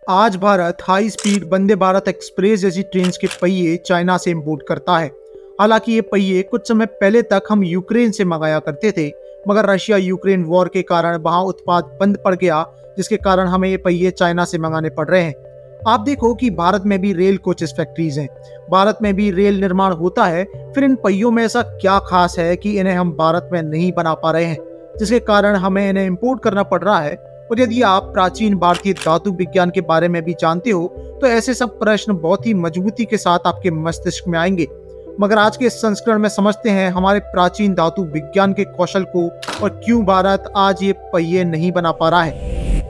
आज Bharat high speed Vande Bharat express जैसी train के पहिए चाइना से इंपोर्ट करता है। हालांकि ये पहिए कुछ समय पहले तक हम यूक्रेन से मंगाया करते थे, मगर रशिया यूक्रेन वॉर के कारण वहां उत्पाद बंद पड़ गया, जिसके कारण हमें ये पहिए चाइना से मंगाने पड़ रहे हैं। आप देखो कि भारत में भी रेल कोचेस फैक्ट्रीज हैं, भारत में भी रेल निर्माण होता है, फिर इन पहियों में ऐसा क्या खास है कि इन्हें हम भारत में नहीं बना पा रहे हैं, जिसके कारण हमें इन्हें इंपोर्ट करना पड़ रहा है। और यदि आप प्राचीन भारतीय धातु विज्ञान के बारे में भी जानते हो तो ऐसे सब प्रश्न बहुत ही मजबूती के साथ आपके मस्तिष्क में आएंगे। मगर आज के इस संस्करण में समझते हैं हमारे प्राचीन धातु विज्ञान के कौशल को और क्यों भारत आज ये पहिए नहीं बना पा रहा है।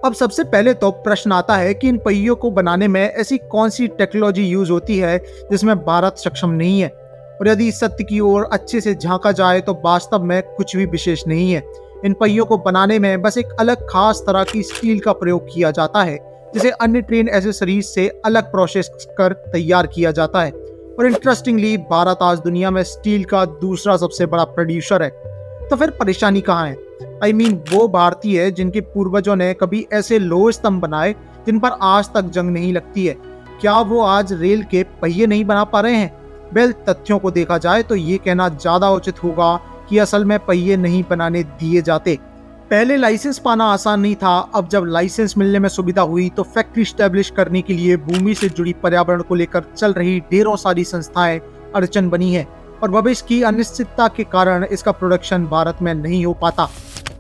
अब सबसे पहले तो प्रश्न आता है कि इन पहियों को बनाने में ऐसी कौन सी टेक्नोलॉजी यूज होती है जिसमें भारत सक्षम नहीं है। और यदि सत्य की ओर अच्छे से झांका जाए तो वास्तव में कुछ भी विशेष नहीं है। इन पहियों को बनाने में बस एक अलग खास तरह की स्टील का प्रयोग किया जाता है, जिसे अन्य ट्रेन एसेसरीज से अलग प्रोसेस कर तैयार किया जाता है। और इंटरेस्टिंगली भारत आज दुनिया में स्टील का दूसरा सबसे बड़ा प्रोड्यूसर है। तो फिर परेशानी कहाँ है? वो भारतीय जिनके पूर्वजों ने कभी ऐसे लोह स्तंभ बनाए जिन पर आज तक जंग नहीं लगती है, क्या वो आज रेल के पहिए नहीं बना पा रहे हैं? तथ्यों को देखा जाए तो ये कहना ज्यादा उचित होगा कि असल में पहिए नहीं बनाने दिए जाते। पहले लाइसेंस पाना आसान नहीं था। अब जब लाइसेंस मिलने में सुविधा हुई तो फैक्ट्री स्टैब्लिश करने के लिए भूमि से जुड़ी पर्यावरण को लेकर चल रही ढेरों सारी संस्थाएं अड़चन बनी है और भविष्य की अनिश्चितता के कारण इसका प्रोडक्शन भारत में नहीं हो पाता।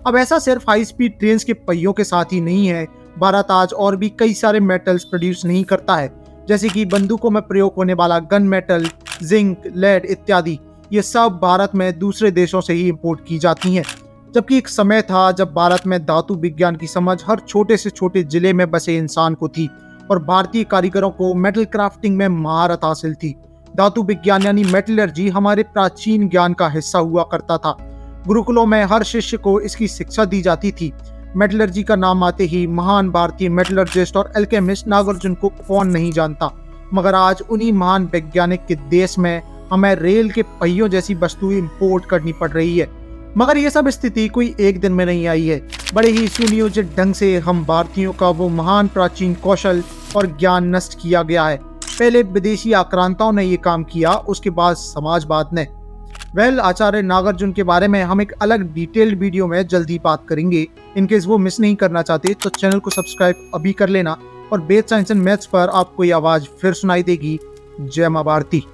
अब ऐसा सिर्फ हाई स्पीड ट्रेन के पहियों के साथ ही नहीं है। भारत आज और भी कई सारे मेटल्स प्रोड्यूस नहीं करता है, जैसे कि बंदूकों में प्रयोग होने वाला गन मेटल, जिंक, लेड इत्यादि। ये सब भारत में दूसरे देशों से ही इंपोर्ट की जाती हैं। जबकि एक समय था जब भारत में धातु विज्ञान की समझ हर छोटे से छोटे जिले में बसे इंसान को थी और भारतीय कारीगरों को मेटल क्राफ्टिंग में महारत हासिल थी। धातु विज्ञान यानी मेटलर्जी हमारे प्राचीन ज्ञान का हिस्सा हुआ करता था। गुरुकुलों में हर शिष्य को इसकी शिक्षा दी जाती थी। मेटलर्जी का नाम आते ही महान भारतीय मेटलर्जिस्ट और एल्केमिस्ट नागार्जुन को कौन नहीं जानता। मगर आज उन्हीं महान वैज्ञानिक के देश में हमें रेल के पहियों जैसी वस्तुएं इंपोर्ट करनी पड़ रही है। मगर ये सब स्थिति कोई एक दिन में नहीं आई है। बड़े ही सुनियोजित ढंग से हम भारतीयों का वो महान प्राचीन कौशल और ज्ञान नष्ट किया गया है। पहले विदेशी आक्रांताओं ने ये काम किया, उसके बाद समाजवाद ने। आचार्य नागार्जुन के बारे में हम एक अलग डिटेल्ड वीडियो में जल्दी बात करेंगे। इनकेस वो मिस नहीं करना चाहते तो चैनल को सब्सक्राइब अभी कर लेना। और बेथ साइंस एंड मैथ्स पर आपको ये आवाज फिर सुनाई देगी। जय मां भारती।